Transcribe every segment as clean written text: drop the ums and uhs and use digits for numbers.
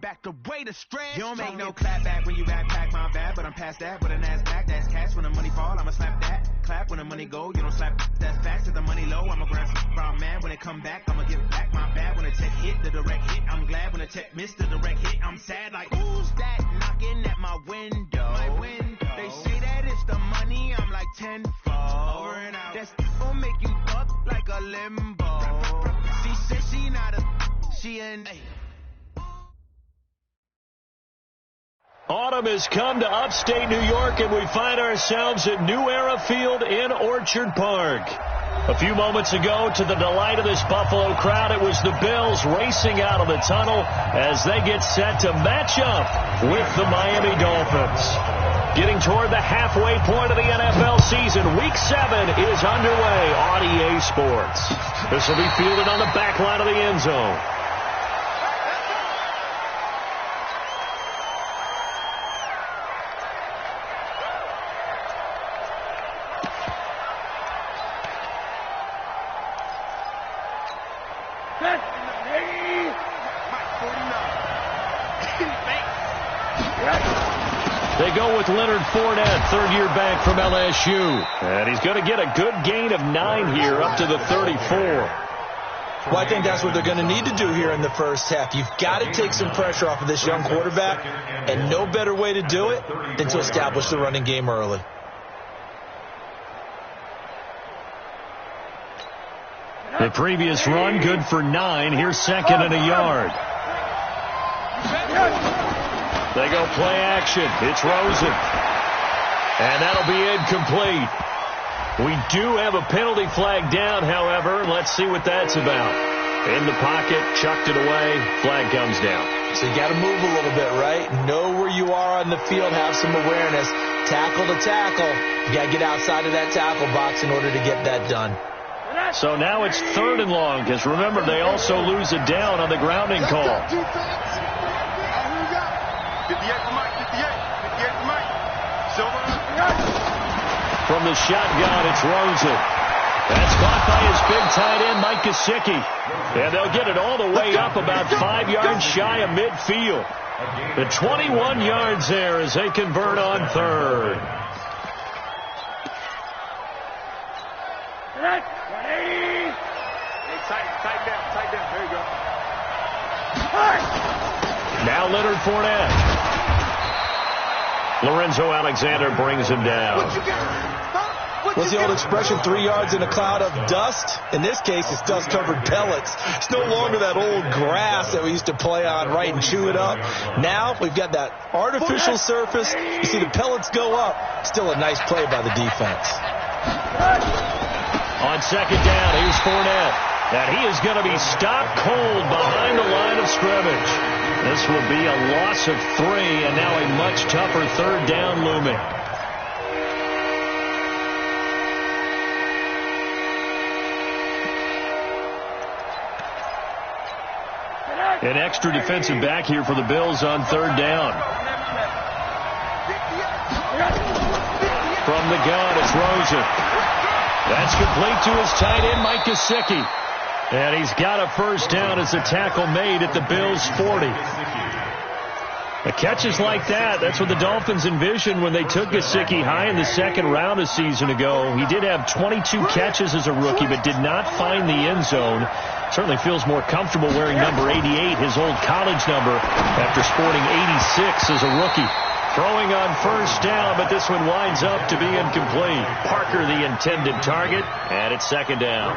back away to stretch. You don't make no clap back when you back pack, my bad, but I'm past that. With a NASDAQ, that's cash. When the money fall, I'ma slap that. Clap when the money go, you don't slap that fast. To the money low, I'ma grab some brown man. When it come back, I'ma give back my bad. When the check hit, the direct hit, I'm glad. When the check missed the direct hit, I'm sad. Like, who's that knocking at my window? They say that it's the money, I'm like tenfold. Over and out. That's gon' make you up like a limbo. She said she not a, she an A. Autumn has come to upstate New York, and we find ourselves at New Era Field in Orchard Park. A few moments ago, to the delight of this Buffalo crowd, it was the Bills racing out of the tunnel as they get set to match up with the Miami Dolphins. Getting toward the halfway point of the NFL season, Week 7 is underway on EA Sports. This will be fielded on the back line of the end zone. They go with Leonard Fournette, third-year back from LSU. And he's going to get a good gain of 9 here, up to the 34. Well, I think that's what they're going to need to do here in the first half. You've got to take some pressure off of this young quarterback, and no better way to do it than to establish the running game early. The previous run, good for 9. Here's second and a yard. They go play action. It's Rosen. And that'll be incomplete. We do have a penalty flag down, however. Let's see what that's about. In the pocket, chucked it away. Flag comes down. So you got to move a little bit, right? Know where you are on the field. Have some awareness. Tackle to tackle. You got to get outside of that tackle box in order to get that done. So now it's 3rd and long, because remember, they also lose a down on the grounding call. 58 for Mike, 58 for Mike. Silver. From the shotgun, it's Rosen. That's caught by his big tight end, Mike Gesicki. And they'll get it all the way up about 5 yards shy of midfield. The 21 yards there as they convert on 3rd. Tight down. There you go. Now Leonard Fournette. Lorenzo Alexander brings him down. What's the old expression, 3 yards in a cloud of dust? In this case, it's dust-covered pellets. It's no longer that old grass that we used to play on, right, and chew it up. Now we've got that artificial surface. You see the pellets go up. Still a nice play by the defense. On second down, here's Fournette. And he is going to be stopped cold behind the line of scrimmage. This will be a loss of 3, and now a much tougher 3rd down looming. An extra defensive back here for the Bills on 3rd down. From the gun, it's Rosen. That's complete to his tight end, Mike Gesicki. And he's got a first down as a tackle made at the Bills' 40. The catches like that, that's what the Dolphins envisioned when they took Gesicki high in the 2nd round a season ago. He did have 22 catches as a rookie, but did not find the end zone. Certainly feels more comfortable wearing number 88, his old college number, after sporting 86 as a rookie. Throwing on first down, but this one winds up to be incomplete. Parker, the intended target, and it's 2nd down.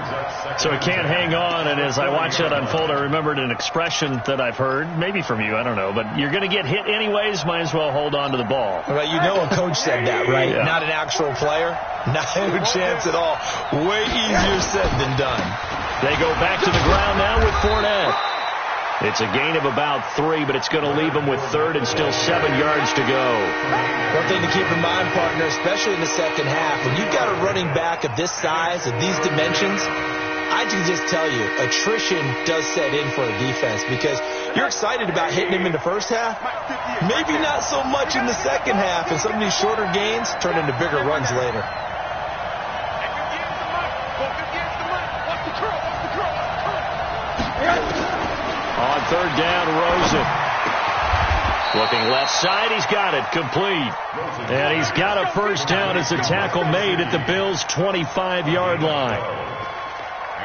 So it can't hang on, and as I watch that unfold, I remembered an expression that I've heard, maybe from you, I don't know, but you're going to get hit anyways, might as well hold on to the ball. Well, you know a coach said that, right? Yeah. Not an actual player. Not a chance at all. Way easier said than done. They go back to the ground now with Fournette. It's a gain of about 3, but it's going to leave them with 3rd and still 7 yards to go. One thing to keep in mind, partner, especially in the second half, when you've got a running back of this size, of these dimensions, I can just tell you, attrition does set in for a defense because you're excited about hitting him in the first half. Maybe not so much in the second half, and some of these shorter gains turn into bigger runs later. On 3rd down, Rosen. Looking left side, he's got it, complete. And he's got a first down as a tackle made at the Bills' 25-yard line.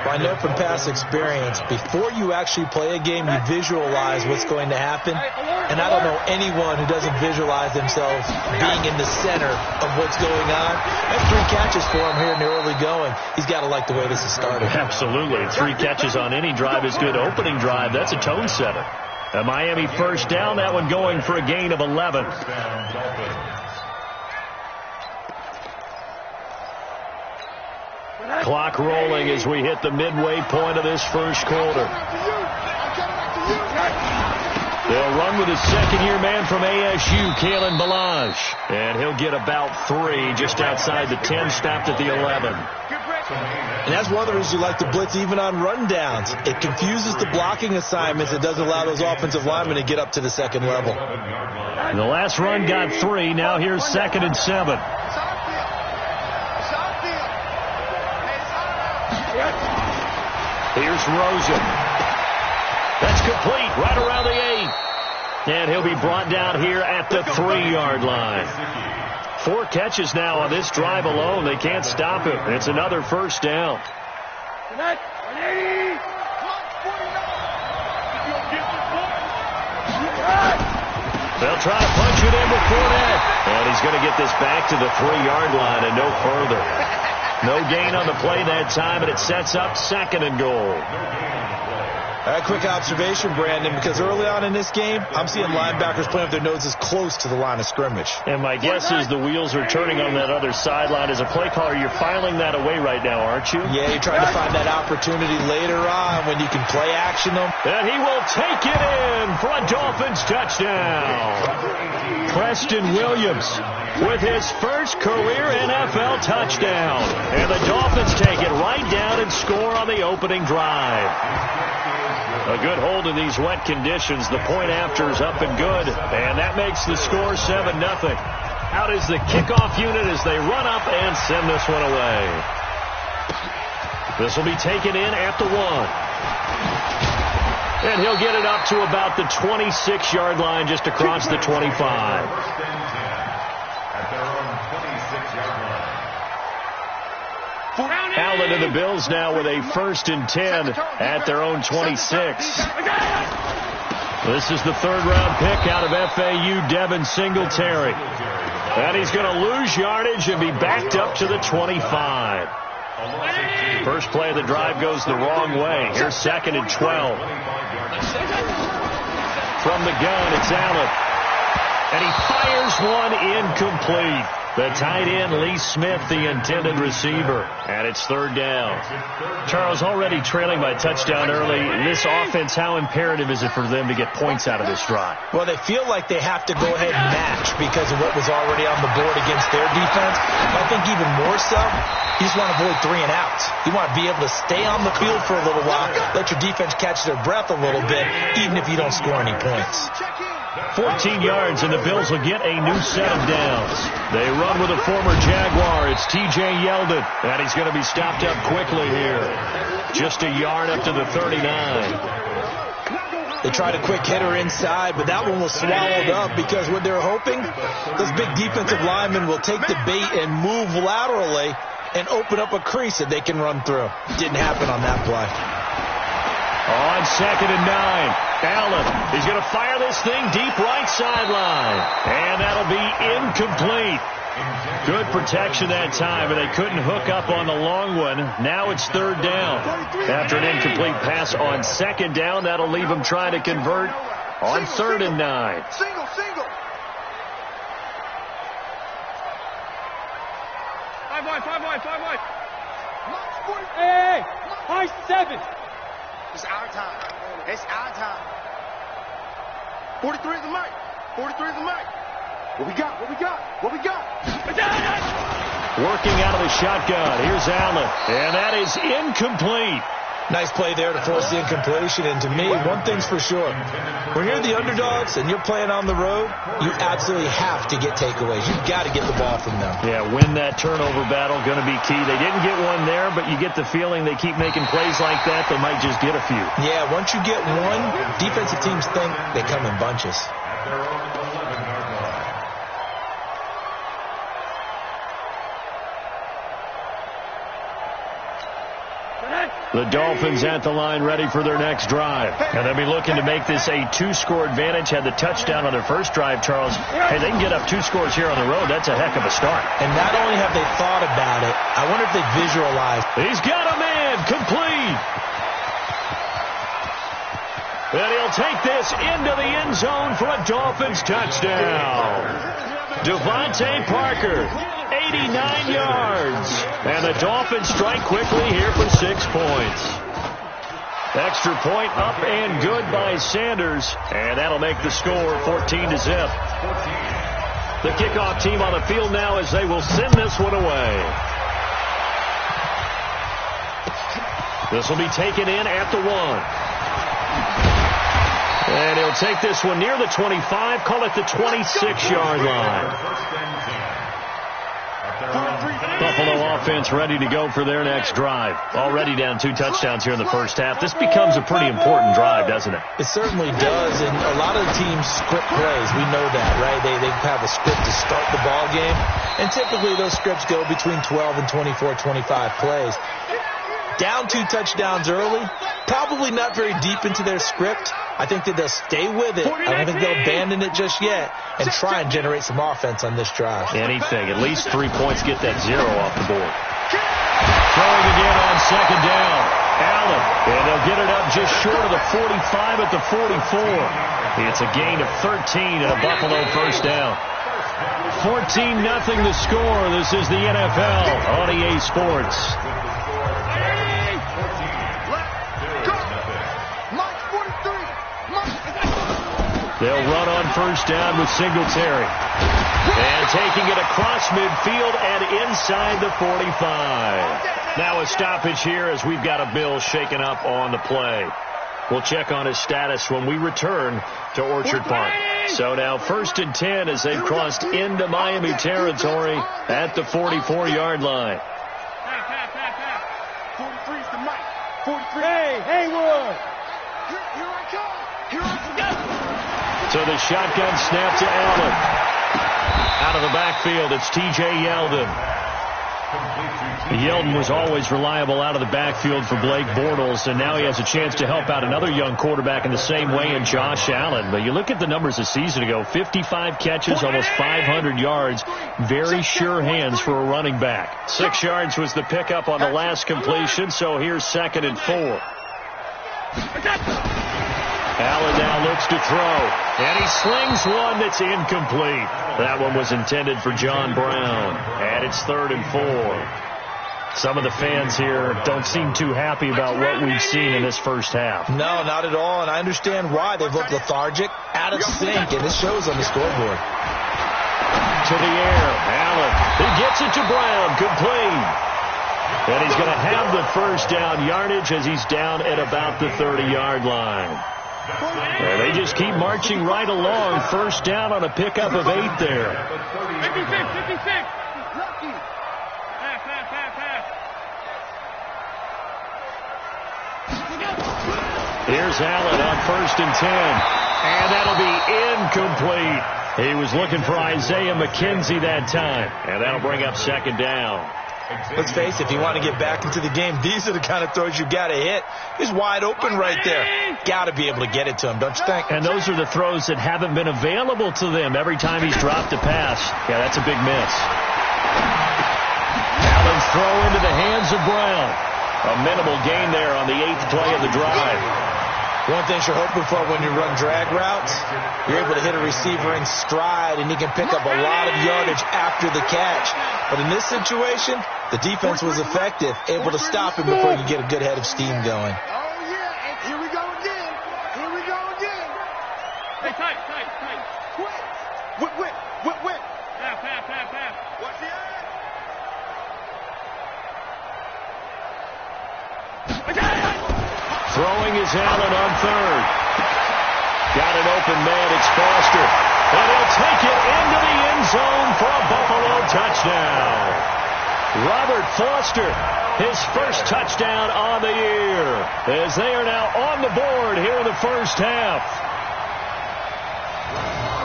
I know from past experience, before you actually play a game, you visualize what's going to happen. And I don't know anyone who doesn't visualize themselves being in the center of what's going on. That's 3 catches for him here in the early going. He's got to like the way this is started. Absolutely. 3 catches on any drive is good. Opening drive, that's a tone setter. A Miami first down, that one going for a gain of 11. Clock rolling as we hit the midway point of this first quarter. They'll run with a second-year man from ASU, Kalen Ballage. And he'll get about 3 just outside the 10, stopped at the 11. And that's one of the reasons you like to blitz even on rundowns. It confuses the blocking assignments. It doesn't allow those offensive linemen to get up to the second level. And the last run got 3. Now here's 2nd and 7. Here's Rosen. That's complete right around the 8. And he'll be brought down here at the 3-yard line. 4 catches now on this drive alone. They can't stop him. It's another first down. They'll try to punch it in with Fournette. And he's going to get this back to the 3-yard line and no further. No gain on the play that time, and it sets up 2nd and goal. A quick observation, Brandon, because early on in this game, I'm seeing linebackers playing with their noses close to the line of scrimmage. And my guess is the wheels are turning on that other sideline. As a play caller, you're filing that away right now, aren't you? Yeah, you're trying to find that opportunity later on when you can play action them. And he will take it in for a Dolphins touchdown. Preston Williams with his first career NFL touchdown. And the Dolphins take it right down and score on the opening drive. A good hold in these wet conditions. The point after is up and good. And that makes the score 7-0. Out is the kickoff unit as they run up and send this one away. This will be taken in at the 1. And he'll get it up to about the 26-yard line just across the 25. Allen and the Bills now with a 1st and 10 at their own 26. This is the 3rd-round pick out of FAU, Devin Singletary. And he's going to lose yardage and be backed up to the 25. First play of the drive goes the wrong way. Here's 2nd and 12. From the gun, it's Allen. And he fires one incomplete. The tight end, Lee Smith, the intended receiver. And it's 3rd down. Charles, already trailing by touchdown early. This offense, how imperative is it for them to get points out of this drive? Well, they feel like they have to go ahead and match because of what was already on the board against their defense. I think even more so, you just want to avoid 3 and outs. You want to be able to stay on the field for a little while, let your defense catch their breath a little bit, even if you don't score any points. 14 yards, and the Bills will get a new set of downs. They run with a former Jaguar. It's T.J. Yeldon, and he's going to be stopped up quickly here. Just a yard up to the 39. They tried a quick hitter inside, but that one was swallowed up because what they're hoping, those big defensive linemen will take the bait and move laterally and open up a crease that they can run through. Didn't happen on that play. On 2nd and 9, Allen, he's going to fire this thing deep right sideline. And that'll be incomplete. Good protection that time, but they couldn't hook up on the long one. Now it's 3rd down. After an incomplete pass on 2nd down, that'll leave them trying to convert on 3rd and 9. Single. Five wide. Hey, high 7. It's our time. 43 is the mic. What we got? Working out of the shotgun. Here's Allen. And that is incomplete. Nice play there to force the incompletion. And to me, one thing's for sure. When you're the underdogs and you're playing on the road, you absolutely have to get takeaways. You've got to get the ball from them. Yeah, win that turnover battle, going to be key. They didn't get one there, but you get the feeling they keep making plays like that, they might just get a few. Yeah, once you get one, defensive teams think they come in bunches. their own 11-yard line. The Dolphins at the line ready for their next drive. And they'll be looking to make this a 2-score advantage. Had the touchdown on their first drive, Charles. Hey, they can get up 2 scores here on the road. That's a heck of a start. And not only have they thought about it, I wonder if they visualized. He's got a man complete. And he'll take this into the end zone for a Dolphins touchdown. Devontae Parker, 89 yards. And the Dolphins strike quickly here for 6 points. Extra point up and good by Sanders. And that'll make the score 14-0. The kickoff team on the field now as they will send this one away. This will be taken in at the 1. And he'll take this one near the 25, call it the 26-yard line. Buffalo offense ready to go for their next drive. Already down 2 touchdowns here in the first half. This becomes a pretty important drive, doesn't it? It certainly does, and a lot of the teams script plays. We know that, right? They have a script to start the ball game, and typically those scripts go between 12 and 24, 25 plays. Down 2 touchdowns early, probably not very deep into their script. I think that they'll stay with it. I don't think they'll abandon it just yet and try and generate some offense on this drive. Anything. At least 3 points, get that 0 off the board. Throwing again on second down. Allen. And they'll get it up just short of the 45 at the 44. It's a gain of 13 and a Buffalo first down. 14-0 the score. This is the NFL on EA Sports. They'll run on first down with Singletary. And taking it across midfield and inside the 45. Now a stoppage here as we've got a Bill shaken up on the play. We'll check on his status when we return to Orchard Park. So now 1st and 10 as they've crossed into Miami territory at the 44-yard line. 43's the mic. 43. Hey, Haywood! Here I come. Here I come. So the shotgun snap to Allen. Out of the backfield, it's T.J. Yeldon. Yeldon was always reliable out of the backfield for Blake Bortles, and now he has a chance to help out another young quarterback in the same way in Josh Allen. But you look at the numbers a season ago, 55 catches, almost 500 yards. Very sure hands for a running back. 6 yards was the pickup on the last completion, so here's 2nd and 4. Allen now looks to throw, and he slings one that's incomplete. That one was intended for John Brown, and it's 3rd and 4. Some of the fans here don't seem too happy about what we've seen in this first half. No, not at all, and I understand why. They've looked lethargic, out of sync, and it shows on the scoreboard. To the air, Allen. He gets it to Brown, complete. And he's going to have the first down yardage as he's down at about the 30-yard line. And they just keep marching right along. First down on a pickup of 8 there. 56. Here's Allen on 1st and 10. And that'll be incomplete. He was looking for Isaiah McKenzie that time. And that'll bring up 2nd down. Let's face it, if you want to get back into the game, these are the kind of throws you got to hit. He's wide open right there. Got to be able to get it to him, don't you think? And those are the throws that haven't been available to them every time he's dropped a pass. Yeah, that's a big miss. Allen's throw into the hands of Brown. A minimal gain there on the 8th play of the drive. One thing you're hoping for when you run drag routes, you're able to hit a receiver in stride, and he can pick up a lot of yardage after the catch. But in this situation, the defense was effective, able to stop him before you get a good head of steam going. Oh, yeah. And here we go again. Here we go again. Hey, tight. Whip. Pass. Watch the eye. Throwing is Allen on 3rd. Got an open man. It's Foster. And he'll take it into the end zone for a Buffalo touchdown. Robert Foster, his first touchdown on the year, as they are now on the board here in the first half.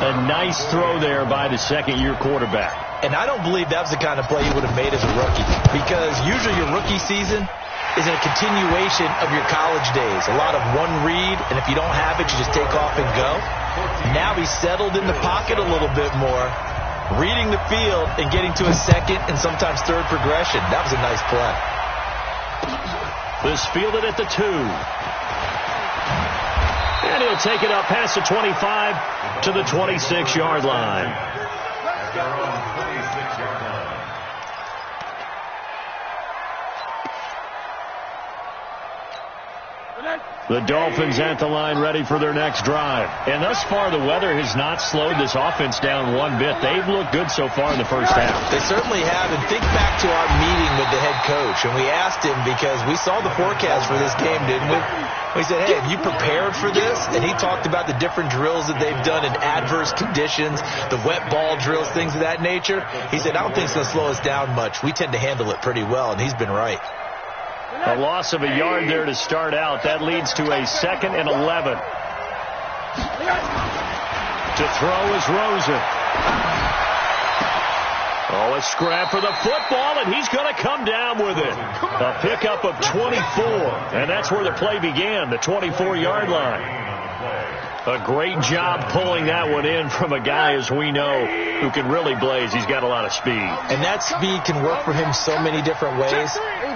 A nice throw there by the second-year quarterback. And I don't believe that was the kind of play he would have made as a rookie, because usually your rookie season is a continuation of your college days. A lot of one read, and if you don't have it, you just take off and go. Now he's settled in the pocket a little bit more, reading the field and getting to a second and sometimes third progression. That was a nice play. This fielded at the 2. And he'll take it up past the 25 to the 26-yard line. Their own 26-yard line. The Dolphins at the line ready for their next drive. And thus far, the weather has not slowed this offense down one bit. They've looked good so far in the first half. They certainly have. And think back to our meeting with the head coach. And we asked him, because we saw the forecast for this game, didn't we? We said, hey, have you prepared for this? And he talked about the different drills that they've done in adverse conditions, the wet ball drills, things of that nature. He said, I don't think it's going to slow us down much. We tend to handle it pretty well, and he's been right. A loss of a yard there to start out. That leads to a 2nd and 11. To throw is Rosen. Oh, a scrap for the football, and he's going to come down with it. A pickup of 24, and that's where the play began, the 24-yard line. A great job pulling that one in from a guy, as we know, who can really blaze. He's got a lot of speed. And that speed can work for him so many different ways.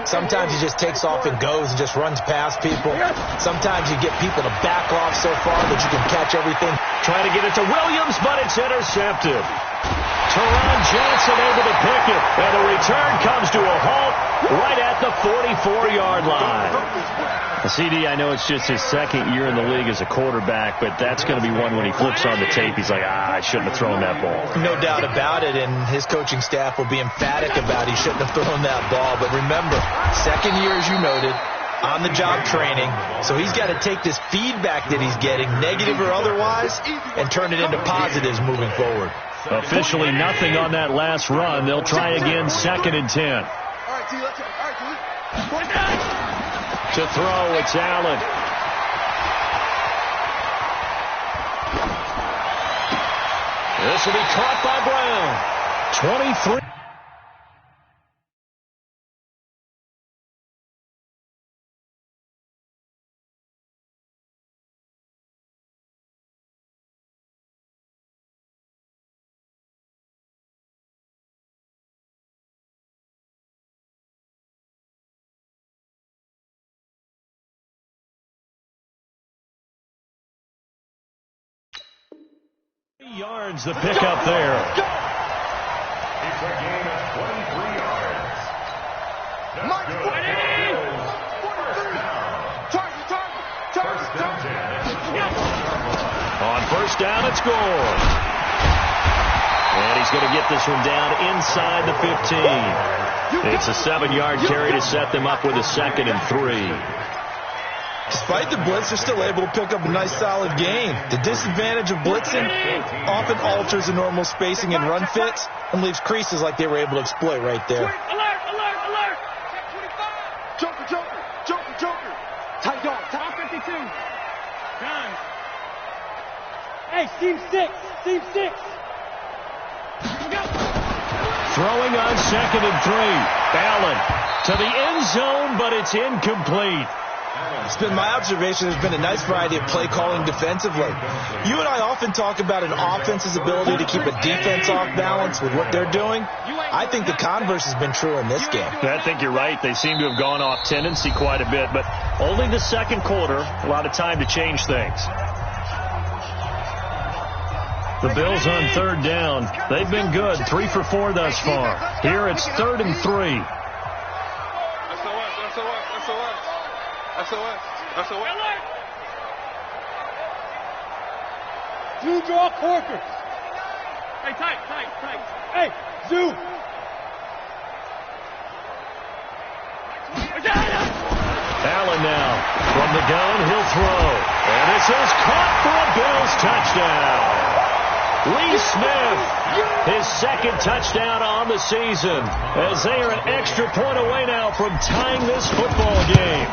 Sometimes he just takes off and goes and just runs past people. Sometimes you get people to back off so far that you can catch everything. Trying to get it to Williams, but it's intercepted. Teron Johnson able to pick it, and the return comes to a halt right at the 44-yard line. CD, I know it's just his second year in the league as a quarterback, but that's going to be one when he flips on the tape. He's like, I shouldn't have thrown that ball. No doubt about it, and his coaching staff will be emphatic about he shouldn't have thrown that ball. But remember, second year, as you noted, on-the-job training, so he's got to take this feedback that he's getting, negative or otherwise, and turn it into positives moving forward. Officially nothing on that last run. They'll try again, 2nd and 10. All right, T, let's go. To throw, it's Allen. This will be caught by Brown. 23. Yards, the pickup there. It's a gain of 23 yards. Mike, On first down, it's Gore. And he's going to get this one down inside the 15. It's a 7-yard carry to set them up with a 2nd and 3. Despite the blitz, they're still able to pick up a nice, solid gain. The disadvantage of blitzing often alters the normal spacing and run fits and leaves creases like they were able to exploit right there. Alert, alert, alert. Joker, Joker, Joker, Joker. Tight dog, Top 52. Guns. Hey, Team 6. Team 6. Go. Throwing on 2nd and 3. Allen to the end zone, but it's incomplete. It's been my observation there's been a nice variety of play calling defensively. You and I often talk about an offense's ability to keep a defense off balance with what they're doing. I think the converse has been true in this game. I think you're right. They seem to have gone off tendency quite a bit, but only the second quarter, a lot of time to change things. The Bills on 3rd down. They've been good, 3 for 4 thus far. Here it's 3rd and 3. Zoo, draw corkers. Hey, tight. Hey, Zoo. Allen now from the gun, he'll throw. And this is caught for a Bills touchdown. Lee Smith, his 2nd touchdown on the season, as they are an extra point away now from tying this football game.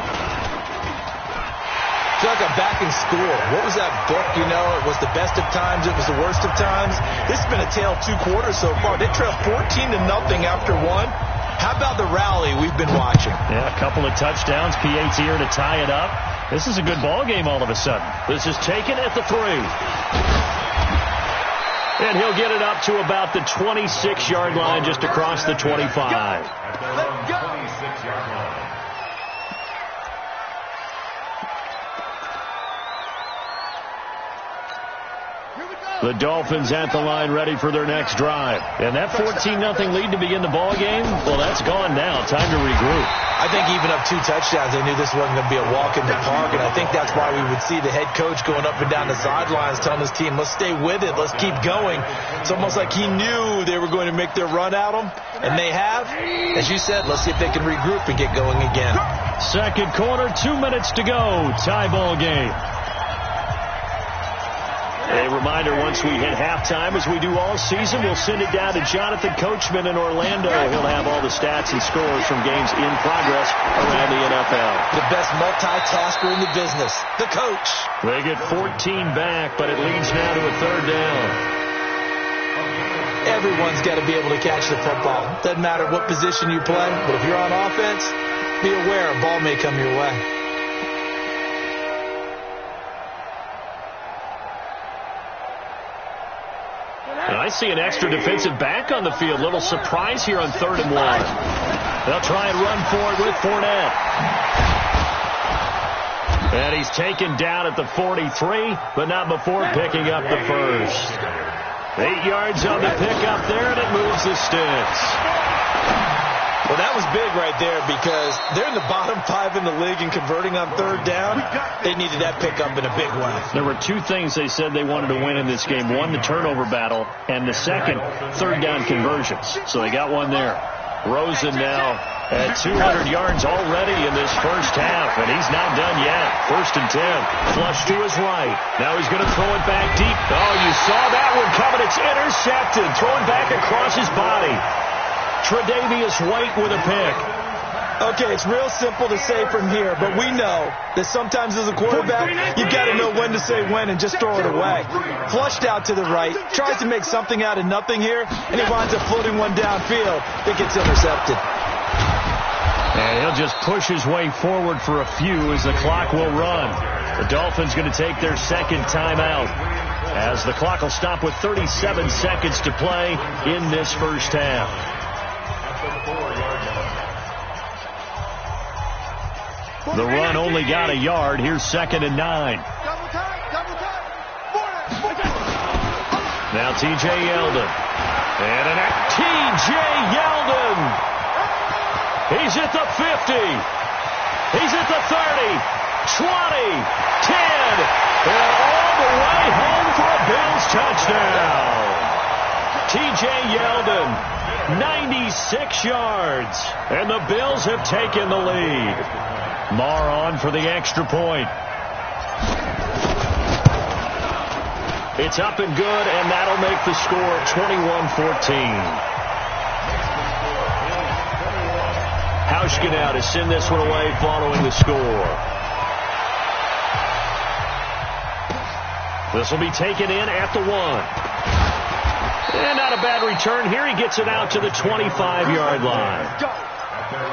feel like I'm back in school. What was that book, you know? It was the best of times. It was the worst of times. This has been a tale of 2 quarters so far. They trail 14-0 after 1. How about the rally we've been watching? Yeah, a couple of touchdowns. P.A.'s here to tie it up. This is a good ball game all of a sudden. This is taken at the 3. And he'll get it up to about the 26-yard line, just across the 25. Let's go. 26-yard line. The Dolphins at the line ready for their next drive. And that 14-0 lead to begin the ball game, well, that's gone now. Time to regroup. I think even up 2 touchdowns, they knew this wasn't going to be a walk in the park, and I think that's why we would see the head coach going up and down the sidelines telling his team, let's stay with it, let's keep going. It's almost like he knew they were going to make their run at him, and they have. As you said, let's see if they can regroup and get going again. Second quarter, 2 minutes to go. Tie ball game. A reminder, once we hit halftime, as we do all season, we'll send it down to Jonathan Coachman in Orlando. He'll have all the stats and scores from games in progress around the NFL. The best multitasker in the business, the coach. They get 14 back, but it leads now to a 3rd down. Everyone's got to be able to catch the football. Doesn't matter what position you play, but if you're on offense, be aware a ball may come your way. And I see an extra defensive back on the field. Little surprise here on 3rd and 1. They'll try and run for it with Fournette. And he's taken down at the 43, but not before picking up the first. 8 yards on the pickup there, and it moves the sticks. Well, that was big right there because they're in the bottom 5 in the league in converting on 3rd down. They needed that pickup in a big way. There were 2 things they said they wanted to win in this game. One, the turnover battle, and the second, 3rd down conversions. So they got one there. Rosen now at 200 yards already in this first half, and he's not done yet. 1st and 10. Flush to his right. Now he's going to throw it back deep. Oh, you saw that one coming. It's intercepted. Throwing back across his body. Tre'Davious White with a pick. Okay, it's real simple to say from here, but we know that sometimes as a quarterback, you've got to know when to say when and just throw it away. Flushed out to the right, tries to make something out of nothing here, and he winds up floating one downfield that gets intercepted. And he'll just push his way forward for a few as the clock will run. The Dolphins going to take their 2nd timeout as the clock will stop with 37 seconds to play in this first half. The run only got a yard. Here's 2nd and 9. Now T.J. Yeldon. And T.J. Yeldon. He's at the 50. He's at the 30. 20. 10. And all the way home for a Bills touchdown. T.J. Yeldon. 96 yards. And the Bills have taken the lead. Marr on for the extra point. It's up and good, and that'll make the score 21-14. Hauschka now to send this one away following the score. This will be taken in at the 1. And not a bad return here. He gets it out to the 25-yard line. Let's go.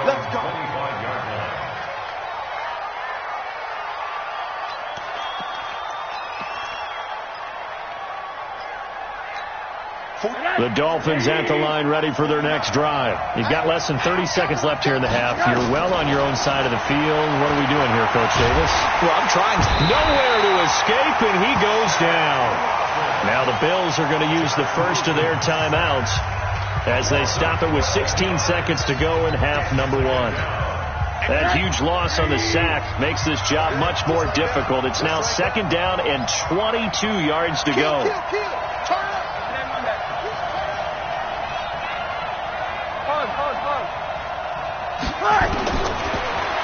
Let's go. The Dolphins at the line ready for their next drive. You've got less than 30 seconds left here in the half. You're well on your own side of the field. What are we doing here, Coach Davis? Well, I'm trying to. Nowhere to escape, and he goes down. Now the Bills are going to use the first of their timeouts as they stop it with 16 seconds to go in half number 1. That huge loss on the sack makes this job much more difficult. It's now 2nd down and 22 yards to go.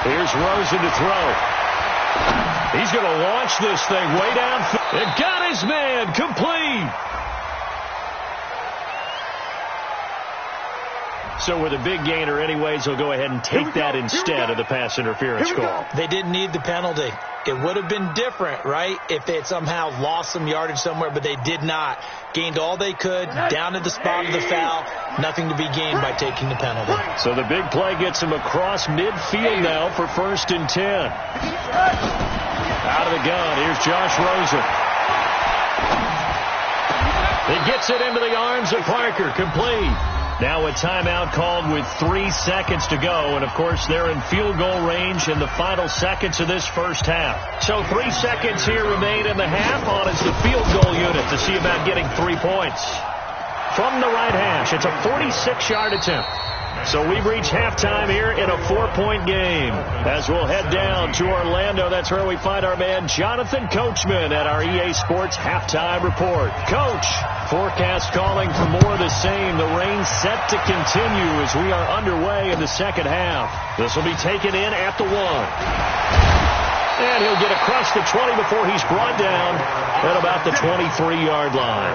Here's Rosen to throw. He's going to launch this thing way down. It got his man complete. So with a big gainer anyways, he'll go ahead and take that instead of the pass interference call. They didn't need the penalty. It would have been different, right, if they had somehow lost some yardage somewhere, but they did not. Gained all they could, down at the spot of the foul. Nothing to be gained by taking the penalty. So the big play gets him across midfield now for 1st and 10. Out of the gun, here's Josh Rosen. He gets it into the arms of Parker, complete. Now a timeout called with 3 seconds to go. And, of course, they're in field goal range in the final seconds of this first half. So 3 seconds here remain in the half. On is the field goal unit to see about getting 3 points. From the right hash, it's a 46-yard attempt. So we've reached halftime here in a 4-point game. As we'll head down to Orlando, that's where we find our man Jonathan Coachman at our EA Sports Halftime Report. Coach, forecast calling for more of the same. The rain set to continue as we are underway in the second half. This will be taken in at the 1. And he'll get across the 20 before he's brought down at about the 23-yard line.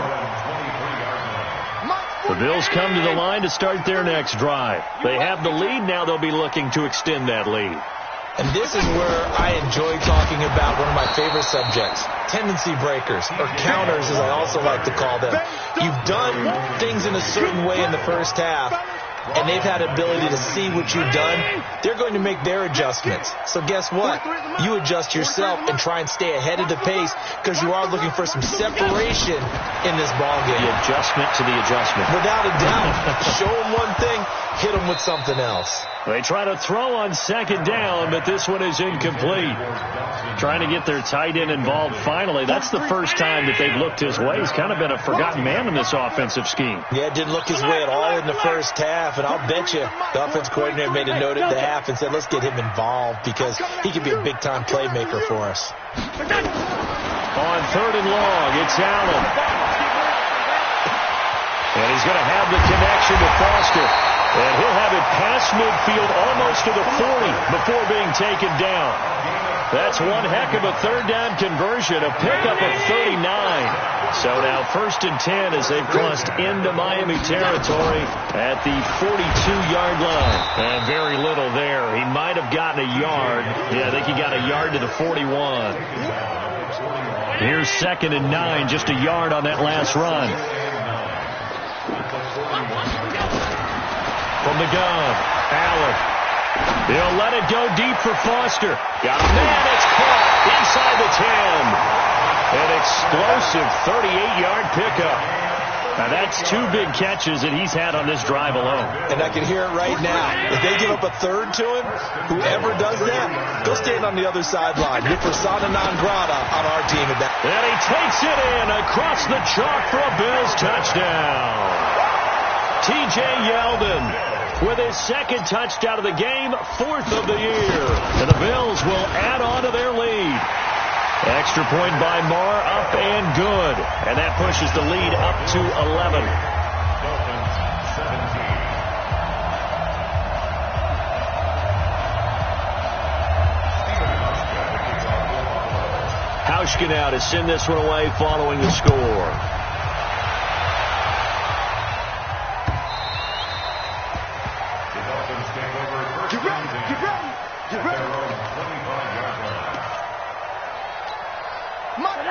The Bills come to the line to start their next drive. They have the lead. Now they'll be looking to extend that lead. And this is where I enjoy talking about one of my favorite subjects, tendency breakers, or counters as I also like to call them. You've done things in a certain way in the first half, and they've had ability to see what you've done. They're going to make their adjustments. So guess what? You adjust yourself and try and stay ahead of the pace because you are looking for some separation in this ball game. The adjustment to the adjustment. Without a doubt. Show them one thing, hit them with something else. They try to throw on second down, but this one is incomplete. Trying to get their tight end involved finally. That's the first time that they've looked his way. He's kind of been a forgotten man in this offensive scheme. Yeah, it didn't look his way at all in the first half, and I'll bet you the offense coordinator made a note at the half and said, let's get him involved because he could be a big-time playmaker for us. On 3rd and long, it's Allen. And he's going to have the connection to Foster. And he'll have it past midfield almost to the 40 before being taken down. That's one heck of a 3rd down conversion, a pickup of 39. So now 1st and 10 as they've crossed into Miami territory at the 42-yard line. And very little there. He might have gotten a yard. Yeah, I think he got a yard to the 41. Here's 2nd and 9, just a yard on that last run. From the gun, Allen. He'll let it go deep for Foster. Got a man, it's caught inside the 10. An explosive 38-yard pickup. Now that's 2 big catches that he's had on this drive alone. And I can hear it right now. If they give up a 3rd to him, whoever does that, go stand on the other sideline. You're persona non grata on our team at that. And he takes it in across the chalk for a Bills touchdown. T.J. Yeldon with his 2nd touchdown of the game, 4th of the year. And the Bills will add on to their lead. Extra point by Marr, up and good. And that pushes the lead up to 11. Hauschka now to send this one away following the score.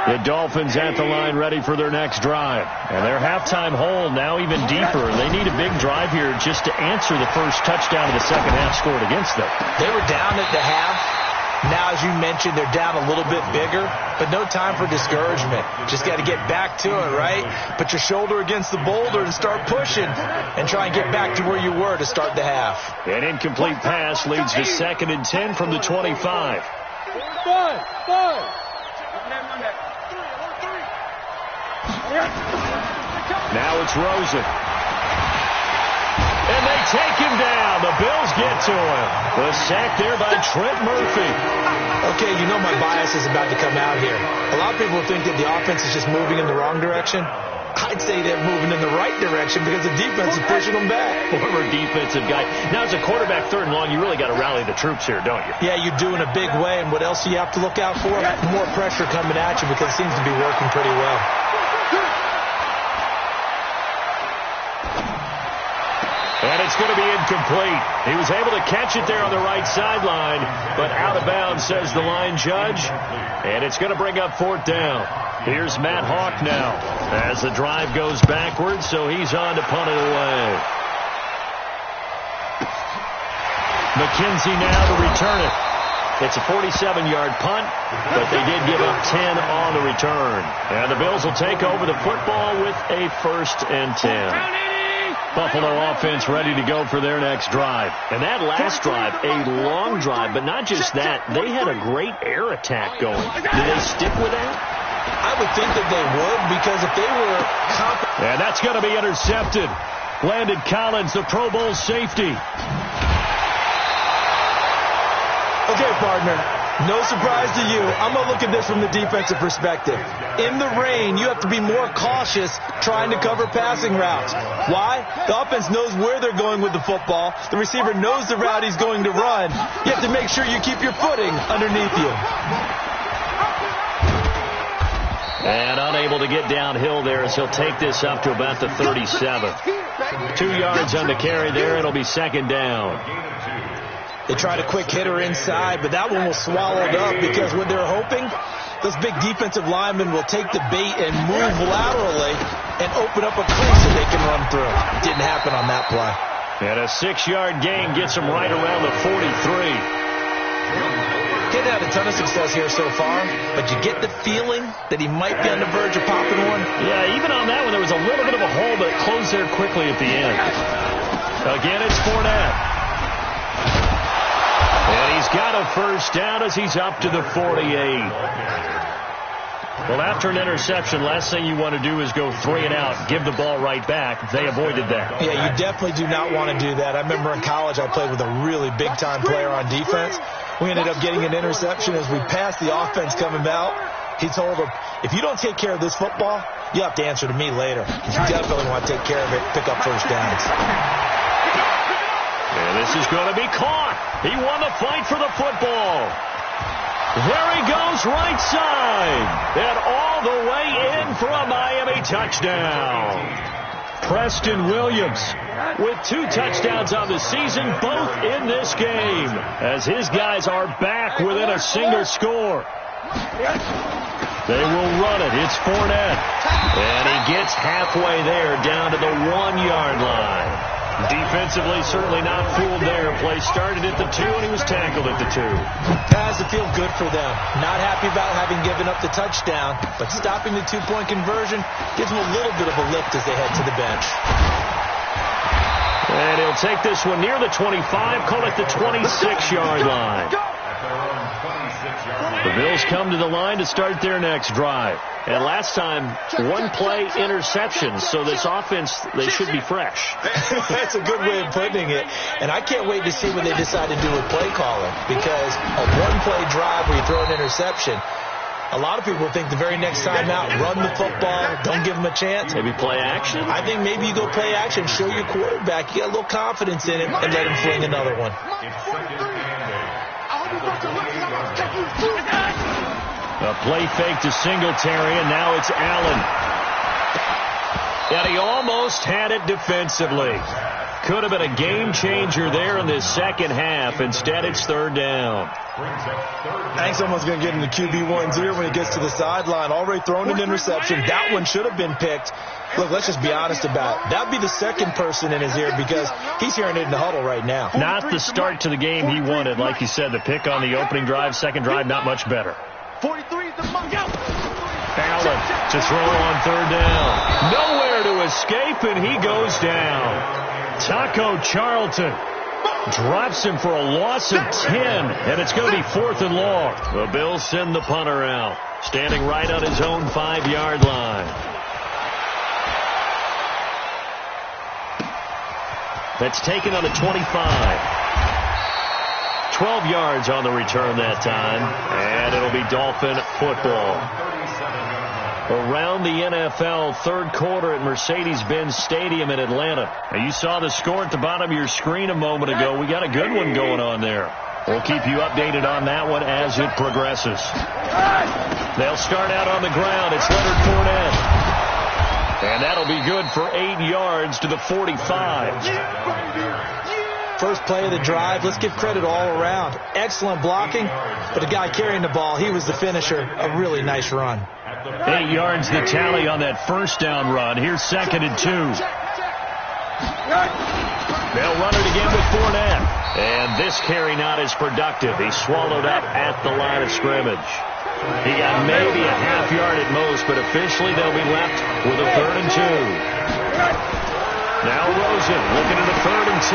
The Dolphins at the line ready for their next drive. And their halftime hole now even deeper. They need a big drive here just to answer the first touchdown of the second half scored against them. They were down at the half. Now, as you mentioned, they're down a little bit bigger, but no time for discouragement. Just got to get back to it, right? Put your shoulder against the boulder and start pushing and try and get back to where you were to start the half. An incomplete pass leads to 2nd and 10 from the 25. Now it's Rosen. And they take him down. The Bills get to him. The sack there by Trent Murphy. Okay, you know my bias is about to come out here. A lot of people think that the offense is just moving in the wrong direction. I'd say they're moving in the right direction because the defense is pushing them back. Former defensive guy. Now, as a quarterback 3rd and long, you really got to rally the troops here, don't you? Yeah, you do in a big way. And what else do you have to look out for? More pressure coming at you because it seems to be working pretty well. And it's going to be incomplete. He was able to catch it there on the right sideline, but out of bounds, says the line judge. And it's going to bring up 4th down. Here's Matt Hawk now as the drive goes backwards, so he's on to punt it away. McKenzie now to return it. It's a 47-yard punt, but they did give up 10 on the return. And the Bills will take over the football with a 1st and 10. Buffalo offense ready to go for their next drive. And that last drive, a long drive, but not just that. They had a great air attack going. Do they stick with that? I would think that they would, because if they were confident. And that's going to be intercepted. Landon Collins, the Pro Bowl safety. Okay, partner, no surprise to you. I'm going to look at this from the defensive perspective. In the rain, you have to be more cautious trying to cover passing routes. Why? The offense knows where they're going with the football. The receiver knows the route he's going to run. You have to make sure you keep your footing underneath you. And unable to get downhill there as he'll take this up to about the 37. 2 yards on the carry there. It'll be 2nd down. They tried a quick hitter inside, but that one was swallowed up because what they're hoping, those big defensive linemen will take the bait and move laterally and open up a crease that they can run through. Didn't happen on that play. And a 6-yard gain gets him right around the 43. Didn't have a ton of success here so far, but you get the feeling that he might be on the verge of popping one. Yeah, even on that one, there was a little bit of a hole, but it closed there quickly at the end. Again, it's Fournette. And he's got a 1st down as he's up to the 48. Well, after an interception, last thing you want to do is go 3 and out, give the ball right back. They avoided that. Yeah, you definitely do not want to do that. I remember in college I played with a really big-time player on defense. We ended up getting an interception as we passed the offense coming out. He told him, if you don't take care of this football, you have to answer to me later. You definitely want to take care of it, pick up 1st downs. And this is going to be caught. He won the fight for the football. There he goes, right side. And all the way in for a Miami touchdown. Preston Williams with 2 touchdowns on the season, both in this game, as his guys are back within a single score. They will run it. It's Fournette. And he gets halfway there down to the 1-yard line. Defensively, certainly not fooled there. Play started at the 2, and he was tackled at the 2. That has to feel good for them. Not happy about having given up the touchdown, but stopping the 2-point conversion gives them a little bit of a lift as they head to the bench. And he'll take this one near the 25, call it the 26-yard line. The Bills come to the line to start their next drive. And last time, 1-play interception, so this offense, they should be fresh. That's a good way of putting it. And I can't wait to see what they decide to do with play calling, because a 1-play drive where you throw an interception, a lot of people think the very next time out, run the football, don't give them a chance. Maybe play action? I think maybe you go play action, show your quarterback, you got a little confidence in him, and let him fling another one. A play fake to Singletary, and now it's Allen. And he almost had it defensively. Could have been a game changer there in this second half. Instead, it's 3rd down. I think someone's going to get in the QB1's ear when he gets to the sideline. Already thrown an interception. That one should have been picked. Look, let's just be honest about it. That would be the second person in his ear because he's hearing it in the huddle right now. Not the start to the game he wanted. Like you said, the pick on the opening drive, second drive, not much better. 43 is the mark. Allen to throw on 3rd down. Nowhere to escape, and he goes down. Taco Charlton drops him for a loss of 10, and it's going to be 4th and long. The Bills send the punter out, standing right on his own 5-yard line. That's taken on the 25. 12 yards on the return that time, and it'll be Dolphin football. Around the NFL, 3rd quarter at Mercedes-Benz Stadium in Atlanta. Now, you saw the score at the bottom of your screen a moment ago. We got a good one going on there. We'll keep you updated on that one as it progresses. They'll start out on the ground. It's Leonard Fournette. And And that'll be good for 8 yards to the 45. First play of the drive, let's give credit all around. Excellent blocking, but the guy carrying the ball, he was the finisher. A really nice run. 8 yards the tally on that first down run. Here's 2nd and 2. They'll run it again with Fournette. And this carry not as productive. He swallowed up at the line of scrimmage. He got maybe a half yard at most, but officially they'll be left with a 3rd and 2. Now Rosen looking at a 3rd and 2.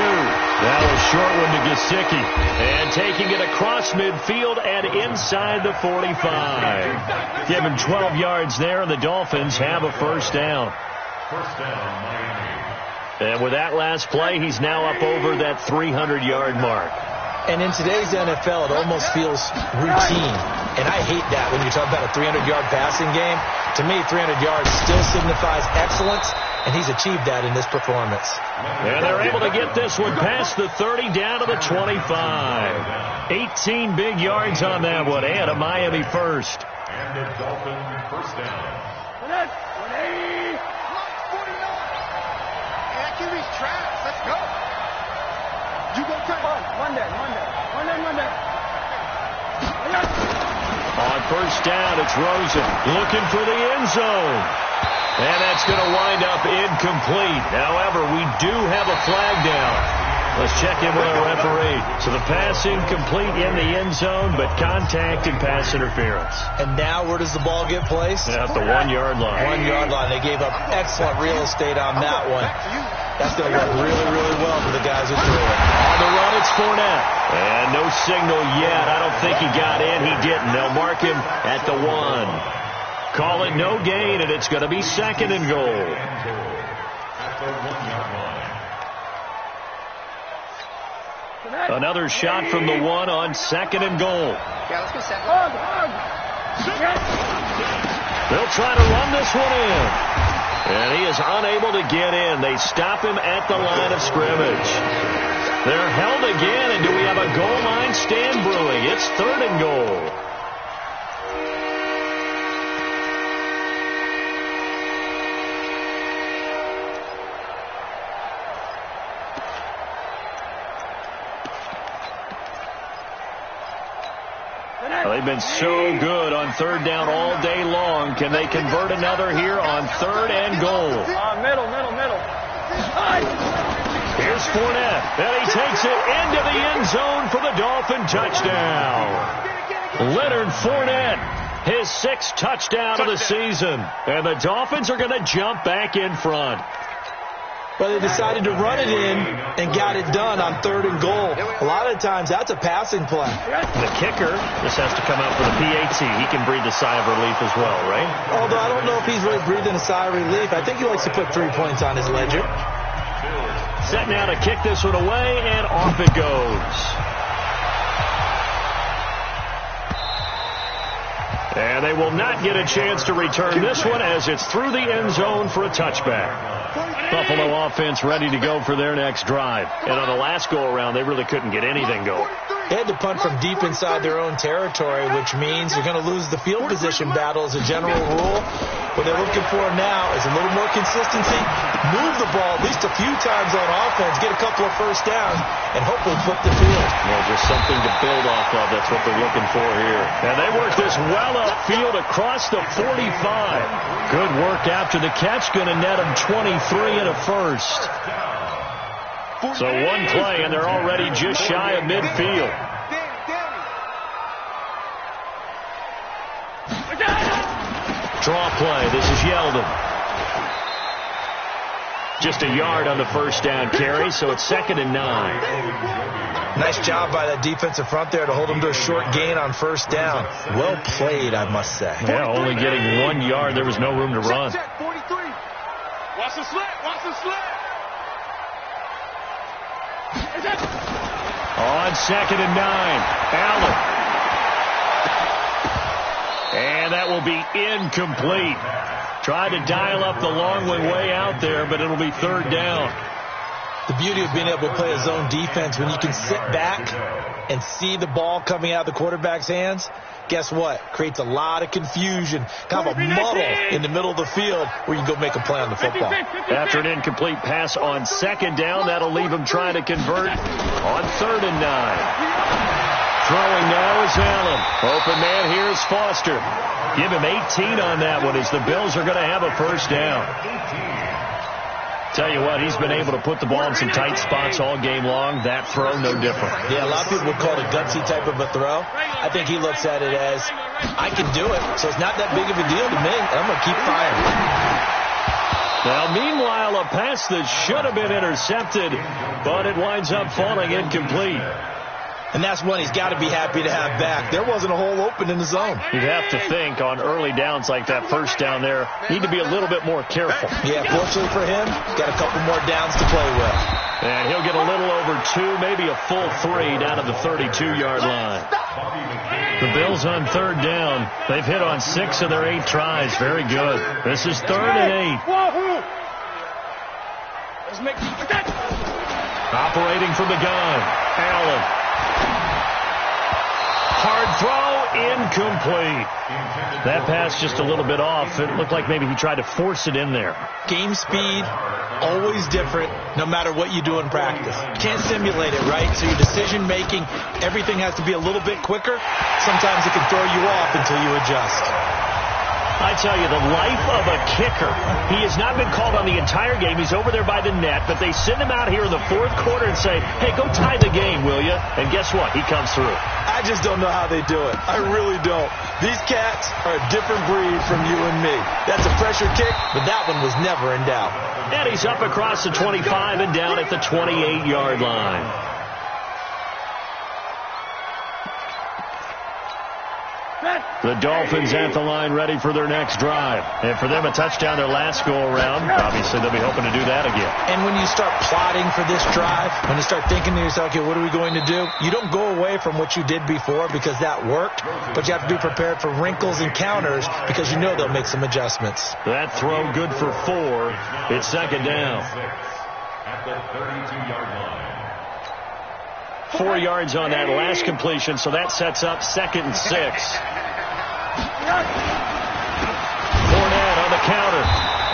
That was a short one to Gesicki. And taking it across midfield and inside the 45. Give him 12 yards there, and the Dolphins have a first down. First down, Miami. And with that last play, he's now up over that 300-yard mark. And in today's NFL, it almost feels routine. And I hate that when you talk about a 300-yard passing game. To me, 300 yards still signifies excellence, and he's achieved that in this performance. And they're able to get this one past the 30 down to the 25. 18 big yards on that one, and a Miami first. And the Dolphin first down. Let's go. You go take Monday. On first down, it's Rosen looking for the end zone. And that's going to wind up incomplete. However, we do have a flag down. Let's check in with our referee. So the pass incomplete in the end zone, but contact and pass interference. And now where does the ball get placed? At the 1 yard line. 1 yard line. They gave up excellent real estate on that one. That's going to work really, really well for the guys who threw it. On the run, it's Fournette. And no signal yet. I don't think he got in. He didn't. They'll mark him at the 1. Call it no gain, and it's going to be 2nd and goal. At the 1 yard line. Another shot from the 1 on 2nd and goal. Yeah, let's go second. They'll try to run this one in. And he is unable to get in. They stop him at the line of scrimmage. They're held again, and do we have a goal line stand brewing? It's 3rd and goal. They've been so good on 3rd down all day long. Can they convert another here on 3rd and goal? Middle. Here's Fournette, and he takes it into the end zone for the Dolphin touchdown. Leonard Fournette, his 6th touchdown of the season. And the Dolphins are going to jump back in front. But they decided to run it in and got it done on 3rd and goal. A lot of times, that's a passing play. The kicker, this has to come out for the PAT. He can breathe a sigh of relief as well, right? Although I don't know if he's really breathing a sigh of relief. I think he likes to put 3 points on his ledger. Set now to kick this one away, and off it goes. And they will not get a chance to return this one as it's through the end zone for a touchback. Buffalo offense ready to go for their next drive. And on the last go-around, they really couldn't get anything going. They had to punt from deep inside their own territory, which means you're going to lose the field position battle as a general rule. What they're looking for now is a little more consistency, move the ball at least a few times on offense, get a couple of first downs, and hopefully flip the field. Well, just something to build off of. That's what they're looking for here. And they work this well upfield across the 45. Good work after the catch. Going to net them 23 and a first. So one play, and they're already just shy of midfield. Draw play. This is Yeldon. Just a yard on the first down carry, so it's 2nd and 9. Nice job by that defensive front there to hold them to a short gain on first down. Well played, I must say. Yeah, only getting 1 yard. There was no room to run. Check, 43. Watch the slant. On 2nd and 9, Allen. And that will be incomplete. Tried to dial up the long one way out there, but it'll be 3rd down. The beauty of being able to play a zone defense when you can sit back and see the ball coming out of the quarterback's hands, guess what? Creates a lot of confusion, kind of a muddle in the middle of the field where you can go make a play on the football. After an incomplete pass on second down, that'll leave him trying to convert on 3rd and 9. Throwing now is Allen. Open man here is Foster. Give him 18 on that one as the Bills are going to have a first down. Tell you what, he's been able to put the ball in some tight spots all game long. That throw, no different. Yeah, a lot of people would call it a gutsy type of a throw. I think he looks at it as, I can do it, so it's not that big of a deal to me. I'm going to keep firing. Now, meanwhile, a pass that should have been intercepted, but it winds up falling incomplete. And that's one he's got to be happy to have back. There wasn't a hole open in the zone. You'd have to think on early downs like that first down there, need to be a little bit more careful. Yeah, fortunately for him, he's got a couple more downs to play with. And he'll get a little over 2, maybe a full 3 down to the 32-yard line. The Bills on 3rd down. They've hit on 6 of their 8 tries. Very good. This is 3rd and 8. Operating from the gun, Allen. Hard throw, incomplete. That pass just a little bit off. It looked like maybe he tried to force it in there. Game speed, always different, no matter what you do in practice. You can't simulate it, right? So your decision-making, everything has to be a little bit quicker. Sometimes it can throw you off until you adjust. I tell you, the life of a kicker. He has not been called on the entire game. He's over there by the net, but they send him out here in the 4th quarter and say, hey, go tie the game, will you? And guess what? He comes through. I just don't know how they do it. I really don't. These cats are a different breed from you and me. That's a pressure kick, but that one was never in doubt. And he's up across the 25 and down at the 28-yard line. The Dolphins at the line ready for their next drive. And for them, a touchdown their last go-around. Obviously, they'll be hoping to do that again. And when you start plotting for this drive, when you start thinking to yourself, okay, what are we going to do? You don't go away from what you did before because that worked, but you have to be prepared for wrinkles and counters because you know they'll make some adjustments. That throw good for 4. It's 2nd down. At the 32-yard line. 4 yards on that last completion, so that sets up 2nd and 6. Fournette on the counter.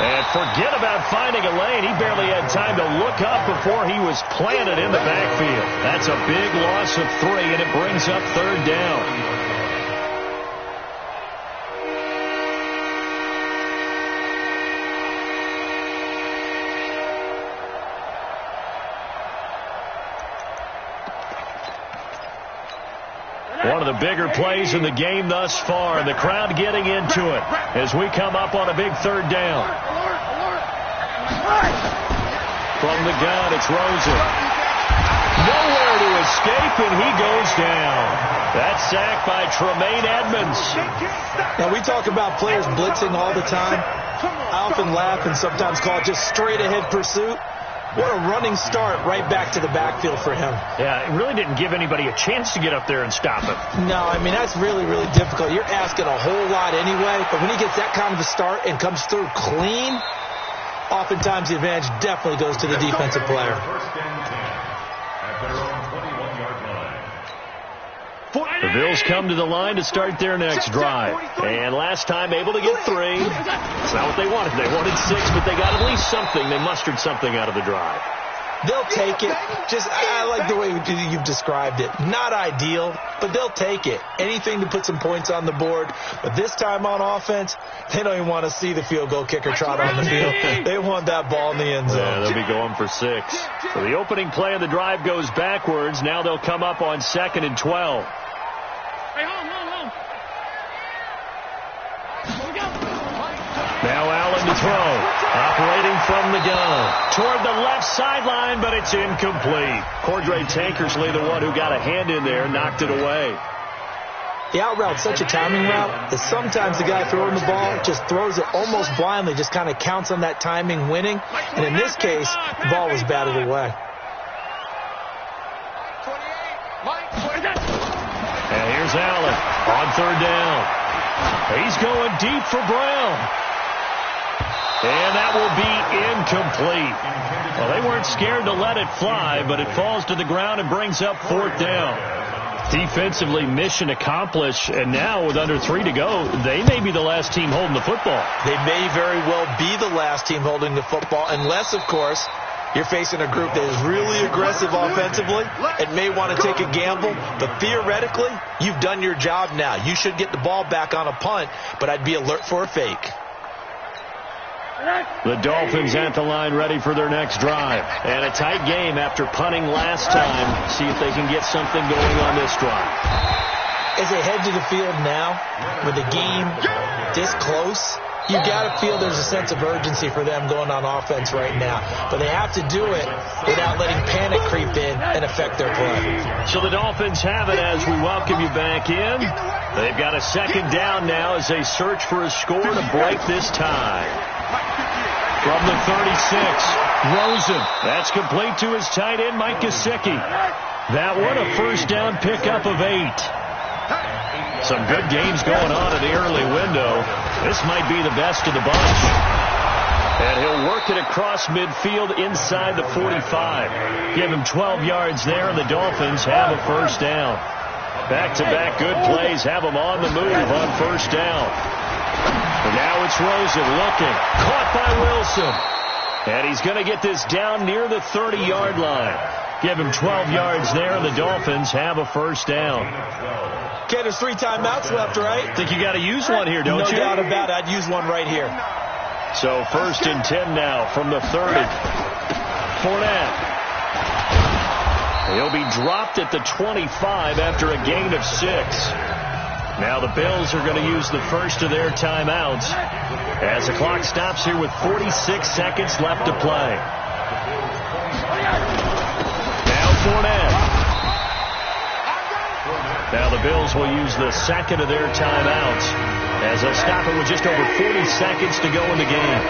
And forget about finding a lane. He barely had time to look up before he was planted in the backfield. That's a big loss of 3, and it brings up 3rd down. One of the bigger plays in the game thus far, and the crowd getting into it as we come up on a big 3rd down. From the gun, it's Rosen. Nowhere to escape, and he goes down. That's sacked by Tremaine Edmonds. Now, we talk about players blitzing all the time. I often laugh and sometimes call it just straight-ahead pursuit. What a running start right back to the backfield for him. Yeah, it really didn't give anybody a chance to get up there and stop him. No, I mean, that's really, really difficult. You're asking a whole lot anyway, but when he gets that kind of a start and comes through clean, oftentimes the advantage definitely goes to the defensive player. The Bills come to the line to start their next drive. And last time able to get 3. It's not what they wanted. They wanted 6, but they got at least something. They mustered something out of the drive. They'll take it. I like the way you've described it. Not ideal, but they'll take it. Anything to put some points on the board. But this time on offense, they don't even want to see the field goal kicker trot on the field. They want that ball in the end zone. Yeah, they'll be going for 6. So the opening play of the drive goes backwards. Now they'll come up on 2nd and 12. Now Allen to throw. Operating from the gun. Toward the left sideline, but it's incomplete. Cordray Tankersley, the one who got a hand in there, knocked it away. The out route's such a timing route that sometimes the guy throwing the ball just throws it almost blindly, just kind of counts on that timing winning. And in this case, the ball was batted away. And here's Allen on 3rd down. He's going deep for Brown. And that will be incomplete. Well, they weren't scared to let it fly, but it falls to the ground and brings up 4th down. Defensively, mission accomplished, and now with under 3 to go, they may be the last team holding the football. They may very well be the last team holding the football, unless, of course, you're facing a group that is really aggressive offensively and may want to take a gamble. But theoretically, you've done your job now. You should get the ball back on a punt, but I'd be alert for a fake. The Dolphins at the line ready for their next drive. And a tight game after punting last time. See if they can get something going on this drive. As they head to the field now, with the game this close, you've got to feel there's a sense of urgency for them going on offense right now. But they have to do it without letting panic creep in and affect their play. So the Dolphins have it as we welcome you back in. They've got a 2nd down now as they search for a score to break this tie. From the 36, Rosen. That's complete to his tight end, Mike Gesicki. That one a 1st down pickup of 8. Some good games going on in the early window. This might be the best of the bunch. And he'll work it across midfield inside the 45. Give him 12 yards there, and the Dolphins have a 1st down. Back-to-back good plays have them on the move on 1st down. And now it's Rosen looking. Caught by Wilson. And he's going to get this down near the 30-yard line. Give him 12 yards there, and the Dolphins have a 1st down. Okay, there's 3 timeouts left, right? Think you got to use one here, don't you? No doubt about it. I'd use one right here. So 1st and 10 now from the 30. Fournette. He'll be dropped at the 25 after a gain of 6. Now the Bills are going to use the first of their timeouts as the clock stops here with 46 seconds left to play. Now Fournette. Now the Bills will use the 2nd of their timeouts as they'll stop it with just over 40 seconds to go in the game.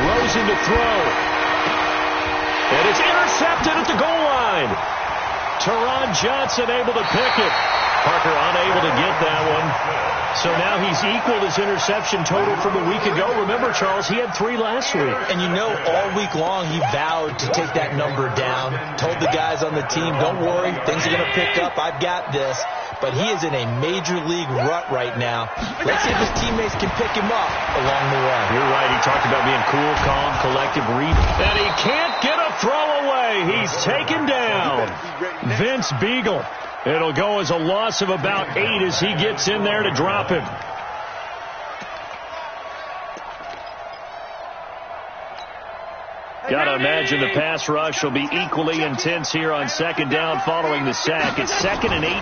Rosen to throw. And it's intercepted at the goal line. Teron Johnson able to pick it. Parker unable to get that one. So now he's equaled his interception total from a week ago. Remember, Charles, he had 3 last week. And you know, all week long he vowed to take that number down. Told the guys on the team, don't worry, things are going to pick up. I've got this. But he is in a major league rut right now. Let's see if his teammates can pick him up along the way. You're right. He talked about being cool, calm, collective, and he can't get a throw away. He's taken down. Vince Beagle. It'll go as a loss of about 8 as he gets in there to drop him. Got to imagine the pass rush will be equally intense here on 2nd down following the sack. It's 2nd and 18.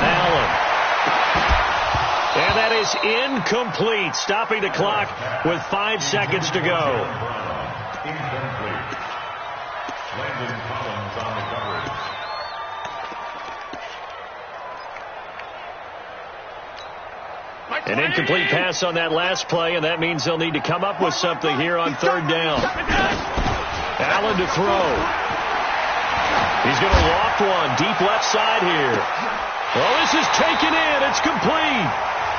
Allen. And that is incomplete, stopping the clock with 5 seconds to go. An incomplete pass on that last play, and that means they'll need to come up with something here on 3rd down. Allen to throw. He's going to loft one deep left side here. Well, this is taken in. It's complete.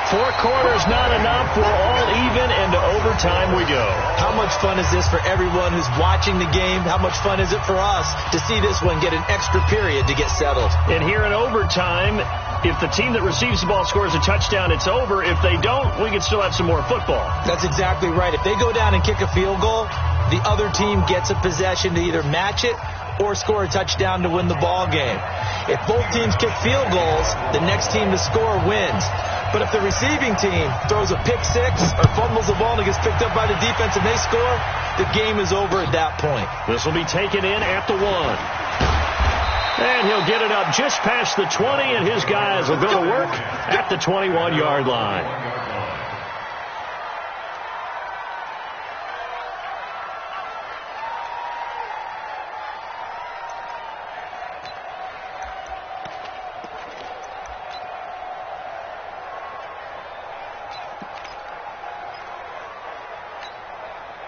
4 quarters not enough. We're all even, and to overtime we go. How much fun is this for everyone who's watching the game? How much fun is it for us to see this one get an extra period to get settled? And here in overtime, if the team that receives the ball scores a touchdown, it's over. If they don't, we can still have some more football. That's exactly right. If they go down and kick a field goal, the other team gets a possession to either match it or score a touchdown to win the ball game. If both teams kick field goals, the next team to score wins. But if the receiving team throws a pick 6 or fumbles the ball and it gets picked up by the defense and they score, the game is over at that point. This will be taken in at the 1. And he'll get it up just past the 20, and his guys will go to work at the 21-yard line.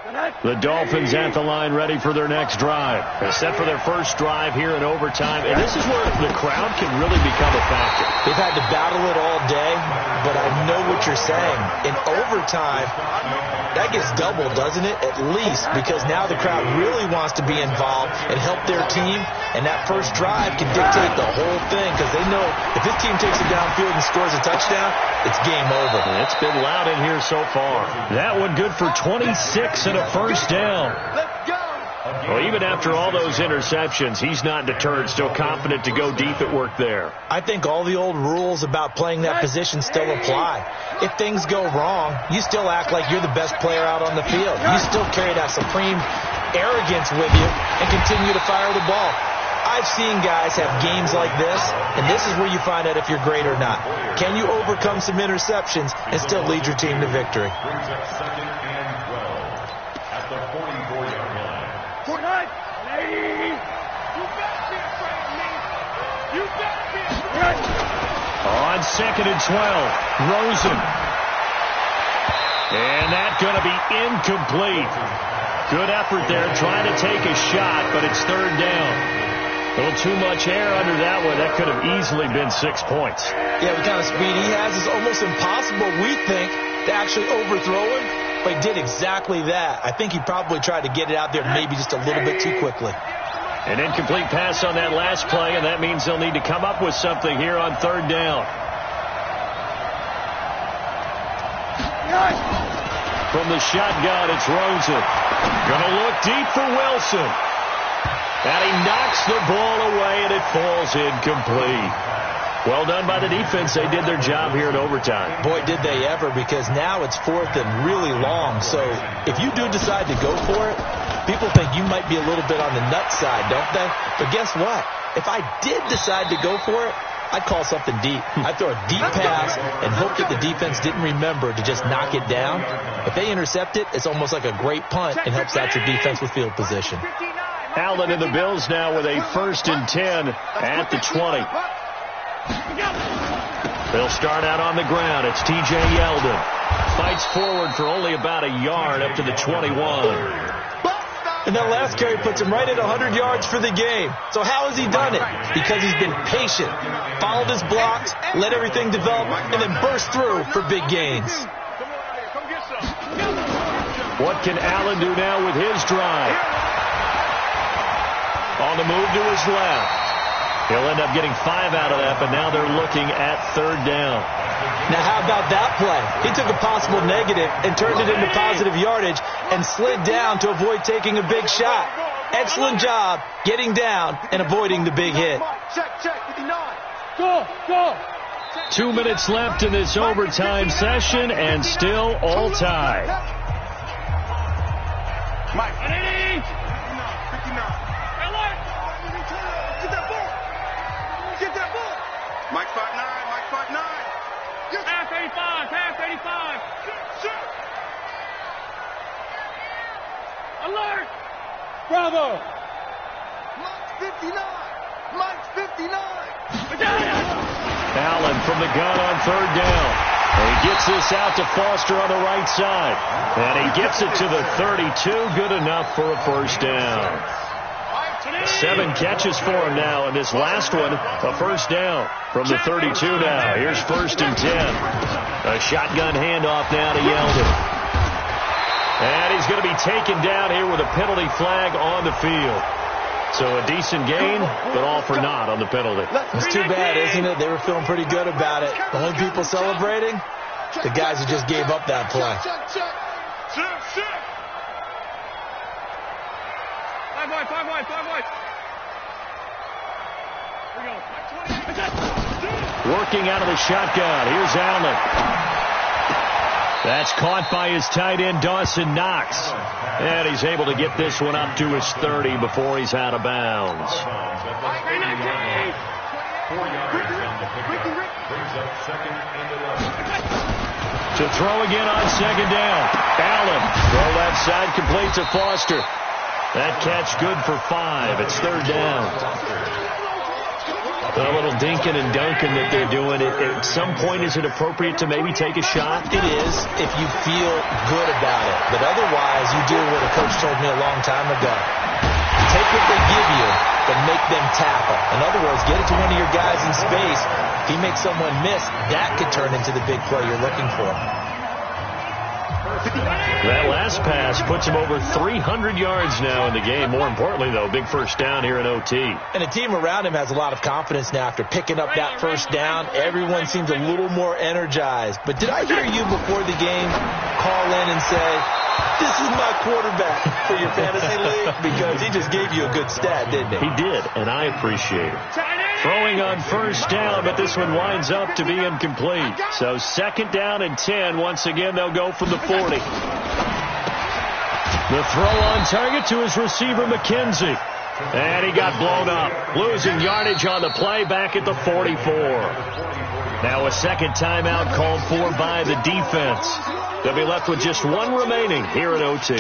The Dolphins at the line ready for their next drive. They're set for their first drive here in overtime, and this is where the crowd can really become a factor. They've had to battle it all day, but I know what you're saying. In overtime, that gets doubled, doesn't it? At least, because now the crowd really wants to be involved and help their team, and that first drive can dictate the whole thing because they know if this team takes it downfield and scores a touchdown, it's game over. It's been loud in here so far. That one good for 26 and a first down. Well, even after all those interceptions, he's not deterred, still confident to go deep at work there. I think all the old rules about playing that position still apply. If things go wrong, you still act like you're the best player out on the field. You still carry that supreme arrogance with you and continue to fire the ball. I've seen guys have games like this, and this is where you find out if you're great or not. Can you overcome some interceptions and still lead your team to victory? Second and 12 at the 44-yard line. On 2nd and 12, Rosen. And that's going to be incomplete. Good effort there, trying to take a shot, but it's third down. A little too much air under that one. That could have easily been 6 points. Yeah, the kind of speed he has is almost impossible, we think, to actually overthrow him. But he did exactly that. I think he probably tried to get it out there maybe just a little bit too quickly. An incomplete pass on that last play, and that means they'll need to come up with something here on third down. From the shotgun, it's Rosen. Gonna look deep for Wilson. And he knocks the ball away, and it falls incomplete. Well done by the defense. They did their job here in overtime. Boy, did they ever, because now it's 4th and really long. So if you do decide to go for it, people think you might be a little bit on the nut side, don't they? But guess what? If I did decide to go for it, I'd call something deep. I'd throw a deep pass and hope that the defense didn't remember to just knock it down. If they intercept it, it's almost like a great punt and helps out your defense with field position. Allen and the Bills now with a 1st and 10 at the 20. They'll start out on the ground. It's T.J. Yeldon. Fights forward for only about a yard up to the 21. And that last carry puts him right at 100 yards for the game. So how has he done it? Because he's been patient, followed his blocks, let everything develop, and then burst through for big gains. What can Allen do now with his drive? On the move to his left. He'll end up getting 5 out of that, but now they're looking at third down. Now, how about that play? He took a possible negative and turned it into positive yardage and slid down to avoid taking a big shot. Excellent job getting down and avoiding the big hit. Check, 59. Go. 2 minutes left in this overtime session, and still all tied. Mike. 59. Get that ball. Mike 5'9", Mike 5'9". Pass 85, pass 85. Shoot. Alert. Bravo. Mike's 59. Allen from the gun on third down. And he gets this out to Foster on the right side. And he gets it to the 32. Good enough for a first down. 7 catches for him now, and this last one, a first down from the 32 now. Here's 1st and 10. A shotgun handoff now to Yeldon. And he's going to be taken down here with a penalty flag on the field. So a decent gain, but all for naught on the penalty. It's too bad, isn't it? They were feeling pretty good about it. The only people celebrating, the guys who just gave up that play. Five wide. Working out of the shotgun. Here's Allen. That's caught by his tight end, Dawson Knox. And he's able to get this one up to his 30 before he's out of bounds. To throw again on 2nd down. Allen. Throw that side complete to Foster. That catch good for 5. It's 3rd down. A little dinking and dunking that they're doing. At some point, is it appropriate to maybe take a shot? It is if you feel good about it. But otherwise, you do what a coach told me a long time ago. Take what they give you, but make them tackle. In other words, get it to one of your guys in space. If he makes someone miss, that could turn into the big play you're looking for. That last pass puts him over 300 yards now in the game. More importantly, though, big first down here in OT. And the team around him has a lot of confidence now. After picking up that first down, everyone seems a little more energized. But did I hear you before the game call in and say, this is my quarterback for your fantasy league? Because he just gave you a good stat, didn't he? He did, and I appreciate it. Throwing on first down, but this one winds up to be incomplete. So second down and 10. Once again, they'll go from the 40. The throw on target to his receiver, McKenzie. And he got blown up. Losing yardage on the play back at the 44. Now a second timeout called for by the defense. They'll be left with just one remaining here at OT.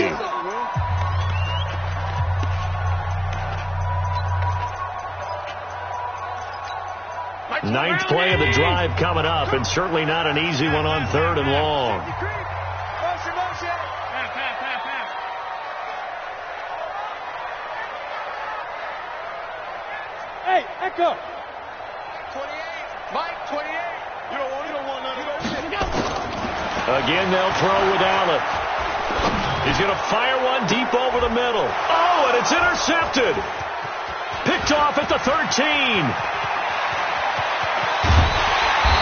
Ninth play of the drive coming up, and certainly not an easy one on third and long. Hey, Echo. 28. Mike, 28. You don't want none. Again, they'll throw with Allen. He's going to fire one deep over the middle. Oh, and it's intercepted. Picked off at the 13.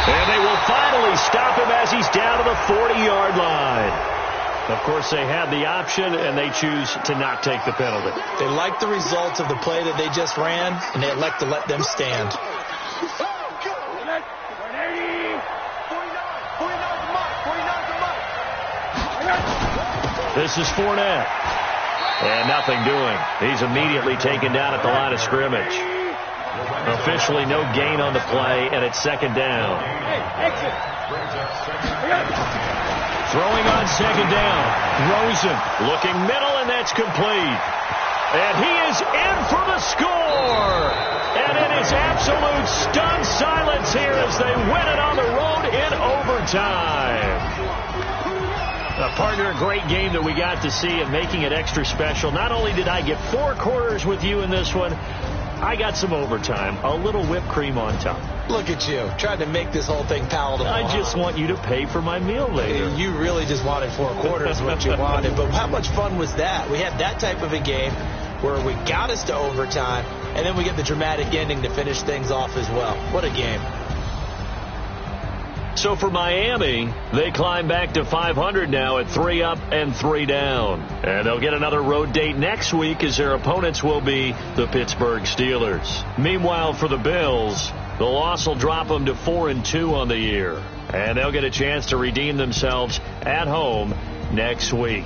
And they will finally stop him as he's down to the 40-yard line. Of course, they had the option, and they choose to not take the penalty. They like the results of the play that they just ran, and they elect to let them stand. This is Fournette. And nothing doing. He's immediately taken down at the line of scrimmage. Officially no gain on the play, and it's second down. Throwing on second down. Rosen looking middle, and that's complete. And he is in for the score. And it is absolute stunned silence here as they win it on the road in overtime. Partner, a great game that we got to see and making it extra special. Not only did I get 4 quarters with you in this one, I got some overtime, a little whipped cream on top. Look at you, trying to make this whole thing palatable. I just want you to pay for my meal later. You really just wanted 4 quarters, what you wanted. But how much fun was that? We had that type of a game where we got us to overtime, and then we get the dramatic ending to finish things off as well. What a game. So for Miami, they climb back to 500 now at 3 up and 3 down. And they'll get another road date next week as their opponents will be the Pittsburgh Steelers. Meanwhile, for the Bills, the loss will drop them to 4-2 on the year. And they'll get a chance to redeem themselves at home next week.